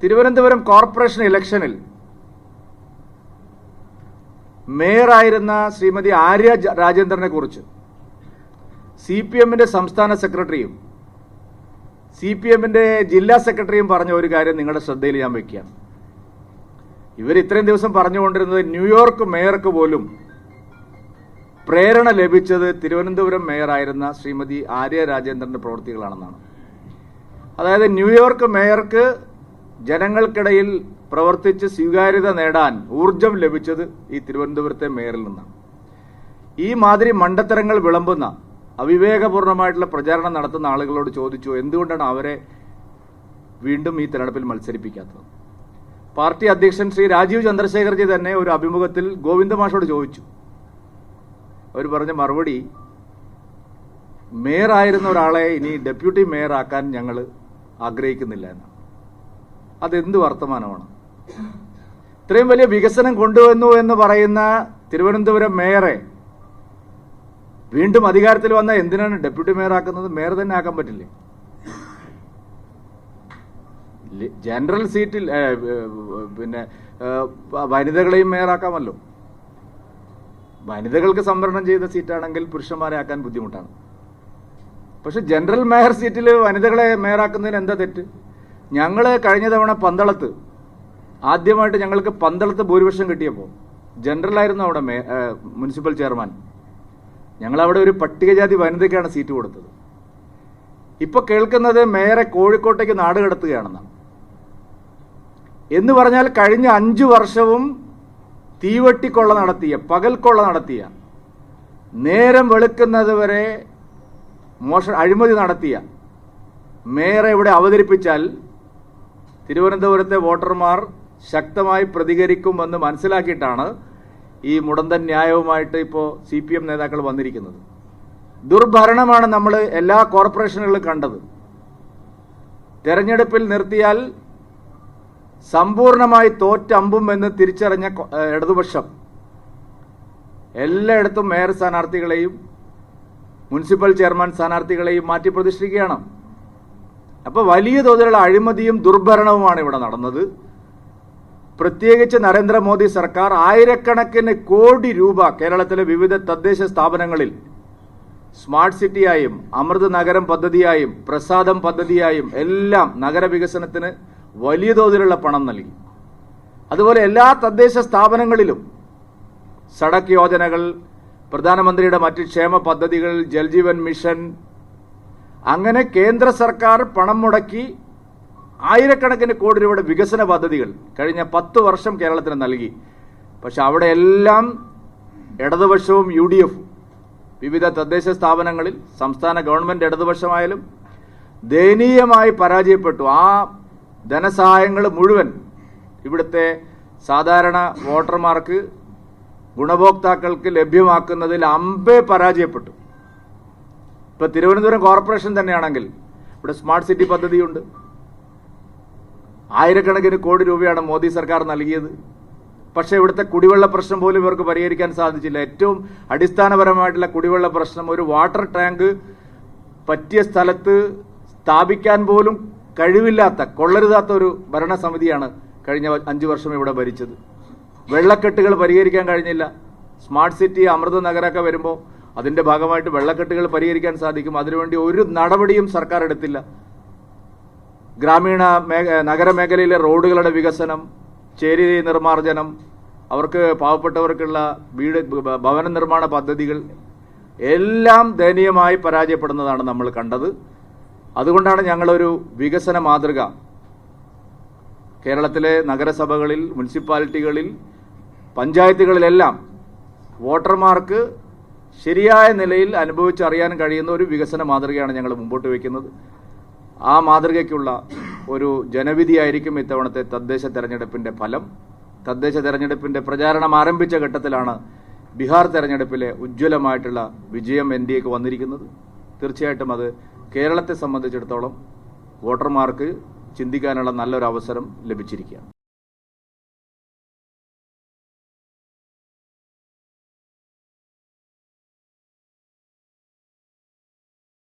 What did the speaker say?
Thiruvananthapuram corporation ഇലക്ഷനിൽ മേയറായിരുന്ന ശ്രീമതി ആര്യ രാജേന്ദ്രനെ കുറിച്ച് CPMന്റെ സംസ്ഥാന സെക്രട്ടറിയും CPMന്റെ ജില്ലാ സെക്രട്ടറിയും പറഞ്ഞ ഒരു കാര്യം നിങ്ങളുടെ ശ്രദ്ധയിൽ ഞാൻ വയ്ക്കുകയാണ്. ഇവർ ഇത്രയും ദിവസം പറഞ്ഞുകൊണ്ടിരുന്നത് ന്യൂയോർക്ക് മേയർക്ക് പോലും പ്രേരണ ലഭിച്ചത് തിരുവനന്തപുരം മേയറായിരുന്ന ശ്രീമതി ആര്യ രാജേന്ദ്രന്റെ പ്രവൃത്തികളാണെന്നാണ്. അതായത് ന്യൂയോർക്ക് മേയർക്ക് ജനങ്ങൾക്കിടയിൽ പ്രവർത്തിച്ച് സ്വീകാര്യത നേടാൻ ഊർജം ലഭിച്ചത് ഈ തിരുവനന്തപുരത്തെ മേയറിൽ നിന്നാണ്. ഈ മാതിരി മണ്ടത്തരങ്ങൾ വിളമ്പുന്ന അവിവേകപൂർണമായിട്ടുള്ള പ്രചാരണം നടത്തുന്ന ആളുകളോട് ചോദിച്ചു എന്തുകൊണ്ടാണ് അവരെ വീണ്ടും ഈ തെരഞ്ഞെടുപ്പിൽ മത്സരിപ്പിക്കാത്തത്. പാർട്ടി അധ്യക്ഷൻ ശ്രീ രാജീവ് ചന്ദ്രശേഖർജി തന്നെ ഒരു അഭിമുഖത്തിൽ ഗോവിന്ദമാഷോട് ചോദിച്ചു. അവർ പറഞ്ഞ മറുപടി, മേയറായിരുന്ന ഒരാളെ ഇനി ഡെപ്യൂട്ടി മേയർ ആക്കാൻ ഞങ്ങൾ ആഗ്രഹിക്കുന്നില്ല എന്നാണ്. അതെന്ത് വർത്തമാനമാണ്? ഇത്രയും വലിയ വികസനം കൊണ്ടുവന്നു എന്ന് പറയുന്ന തിരുവനന്തപുരം മേയറെ വീണ്ടും അധികാരത്തിൽ വന്ന എന്തിനാണ് ഡെപ്യൂട്ടി മേയർ ആക്കുന്നത്? മേയർ തന്നെ ആക്കാൻ പറ്റില്ലേ? ജനറൽ സീറ്റിൽ പിന്നെ വനിതകളെയും മേയറാക്കാമല്ലോ. വനിതകൾക്ക് സംവരണം ചെയ്ത സീറ്റാണെങ്കിൽ പുരുഷന്മാരെ ആക്കാൻ ബുദ്ധിമുട്ടാണ്. പക്ഷെ ജനറൽ മേയർ സീറ്റിൽ വനിതകളെ മേയറാക്കുന്നതിന് എന്താ തെറ്റ്? ഞങ്ങൾ കഴിഞ്ഞ തവണ പന്തളത്ത് ആദ്യമായിട്ട് ഞങ്ങൾക്ക് പന്തളത്ത് ഭൂരിപക്ഷം കിട്ടിയപ്പോൾ ജനറലായിരുന്നു അവിടെ മുനിസിപ്പൽ ചെയർമാൻ. ഞങ്ങളവിടെ ഒരു പട്ടികജാതി വനിതയ്ക്കാണ് സീറ്റ് കൊടുത്തത്. ഇപ്പൊ കേൾക്കുന്നത് മേയറെ കോഴിക്കോട്ടേക്ക് നാട് കടത്തുകയാണെന്നാണ്. എന്ന് പറഞ്ഞാൽ കഴിഞ്ഞ 5 വർഷവും തീവട്ടിക്കൊള്ള നടത്തിയ, പകൽക്കൊള്ള നടത്തിയ, നേരം വെളുക്കുന്നത് വരെ അഴിമതി നടത്തിയ മേയറെ ഇവിടെ അവതരിപ്പിച്ചാൽ തിരുവനന്തപുരത്തെ വോട്ടർമാർ ശക്തമായി പ്രതികരിക്കുമെന്ന് മനസ്സിലാക്കിയിട്ടാണ് ഈ മുടന്തൻ ന്യായവുമായിട്ട് ഇപ്പോൾ CPM നേതാക്കൾ വന്നിരിക്കുന്നത്. ദുർഭരണമാണ് നമ്മൾ എല്ലാ കോർപ്പറേഷനുകളിലും കണ്ടത്. തെരഞ്ഞെടുപ്പിൽ നിർത്തിയാൽ സമ്പൂർണമായി തോറ്റമ്പും എന്ന് തിരിച്ചറിഞ്ഞ ഇടതുപക്ഷം എല്ലായിടത്തും മേയർ സ്ഥാനാർത്ഥികളെയും മുനിസിപ്പൽ ചെയർമാൻ സ്ഥാനാർത്ഥികളെയും മാറ്റി പ്രതിഷ്ഠിക്കുകയാണ്. അപ്പോൾ വലിയ തോതിലുള്ള അഴിമതിയും ദുർഭരണവുമാണ് ഇവിടെ നടന്നത്. പ്രത്യേകിച്ച് നരേന്ദ്രമോദി സർക്കാർ ആയിരക്കണക്കിന് കോടി രൂപ കേരളത്തിലെ വിവിധ തദ്ദേശ സ്ഥാപനങ്ങളിൽ സ്മാർട്ട് സിറ്റിയായും അമൃത് നഗരം പദ്ധതിയായും പ്രസാദം പദ്ധതിയായും എല്ലാം നഗരവികസനത്തിന് വലിയ തോതിലുള്ള പണം നൽകി. അതുപോലെ എല്ലാ തദ്ദേശ സ്ഥാപനങ്ങളിലും സഡക് യോജനകൾ, പ്രധാനമന്ത്രിയുടെ മറ്റ് ക്ഷേമ പദ്ധതികൾ, ജൽജീവൻ മിഷൻ, അങ്ങനെ കേന്ദ്ര സർക്കാർ പണം മുടക്കി ആയിരക്കണക്കിന് കോടി രൂപയുടെ വികസന പദ്ധതികൾ കഴിഞ്ഞ 10 വർഷം കേരളത്തിന് നൽകി. പക്ഷെ അവിടെ എല്ലാം ഇടതുപക്ഷവും UDF വിവിധ തദ്ദേശ സ്ഥാപനങ്ങളിൽ സംസ്ഥാന ഗവൺമെന്റ് ഇടതുപക്ഷമായാലും ദയനീയമായി പരാജയപ്പെട്ടു. ആ ധനസഹായങ്ങൾ മുഴുവൻ ഇവിടുത്തെ സാധാരണ വോട്ടർമാർക്ക്, ഗുണഭോക്താക്കൾക്ക് ലഭ്യമാക്കുന്നതിൽ അമ്പേ പരാജയപ്പെട്ടു. ഇപ്പൊ തിരുവനന്തപുരം കോർപ്പറേഷൻ തന്നെയാണെങ്കിൽ ഇവിടെ സ്മാർട്ട് സിറ്റി പദ്ധതിയുണ്ട്. ആയിരക്കണക്കിന് കോടി രൂപയാണ് മോദി സർക്കാർ നൽകിയത്. പക്ഷേ ഇവിടുത്തെ കുടിവെള്ള പ്രശ്നം പോലും ഇവർക്ക് പരിഹരിക്കാൻ സാധിച്ചില്ല. ഏറ്റവും അടിസ്ഥാനപരമായിട്ടുള്ള കുടിവെള്ള പ്രശ്നം, ഒരു വാട്ടർ ടാങ്ക് പറ്റിയ സ്ഥലത്ത് സ്ഥാപിക്കാൻ പോലും കഴിവില്ലാത്ത, കൊള്ളരുതാത്ത ഒരു ഭരണസമിതിയാണ് കഴിഞ്ഞ 5 വർഷം ഇവിടെ ഭരിച്ചത്. വെള്ളക്കെട്ടുകൾ പരിഹരിക്കാൻ കഴിഞ്ഞില്ല. സ്മാർട്ട് സിറ്റി, അമൃത നഗരമൊക്കെ വരുമ്പോൾ അതിന്റെ ഭാഗമായിട്ട് വെള്ളക്കെട്ടുകൾ പരിഹരിക്കാൻ സാധിക്കും. അതിനുവേണ്ടി ഒരു നടപടിയും സർക്കാർ എടുത്തില്ല. ഗ്രാമീണ നഗരമേഖലയിലെ റോഡുകളുടെ വികസനം, ചേരി നിർമ്മാർജ്ജനം, അവർക്ക് പാവപ്പെട്ടവർക്കുള്ള ഭവന നിർമ്മാണ പദ്ധതികൾ എല്ലാം ദയനീയമായി പരാജയപ്പെടുന്നതാണ് നമ്മൾ കണ്ടത്. അതുകൊണ്ടാണ് ഞങ്ങളൊരു വികസന മാതൃക കേരളത്തിലെ നഗരസഭകളിൽ, മുനിസിപ്പാലിറ്റികളിൽ, പഞ്ചായത്തുകളിലെല്ലാം വോട്ടർമാർക്ക് ശരിയായ നിലയിൽ അനുഭവിച്ചറിയാൻ കഴിയുന്ന ഒരു വികസന മാതൃകയാണ് ഞങ്ങൾ മുമ്പോട്ട് വയ്ക്കുന്നത്. ആ മാതൃകയ്ക്കുള്ള ഒരു ജനവിധിയായിരിക്കും ഇത്തവണത്തെ തദ്ദേശ തെരഞ്ഞെടുപ്പിന്റെ ഫലം. തദ്ദേശ തെരഞ്ഞെടുപ്പിന്റെ പ്രചാരണം ആരംഭിച്ച ഘട്ടത്തിലാണ് ബീഹാർ തെരഞ്ഞെടുപ്പിലെ ഉജ്ജ്വലമായിട്ടുള്ള വിജയം NDAക്ക് വന്നിരിക്കുന്നത്. തീർച്ചയായിട്ടും അത് കേരളത്തെ സംബന്ധിച്ചിടത്തോളം വോട്ടർമാർക്ക് ചിന്തിക്കാനുള്ള നല്ലൊരു അവസരം ലഭിച്ചിരിക്കുകയാണ്.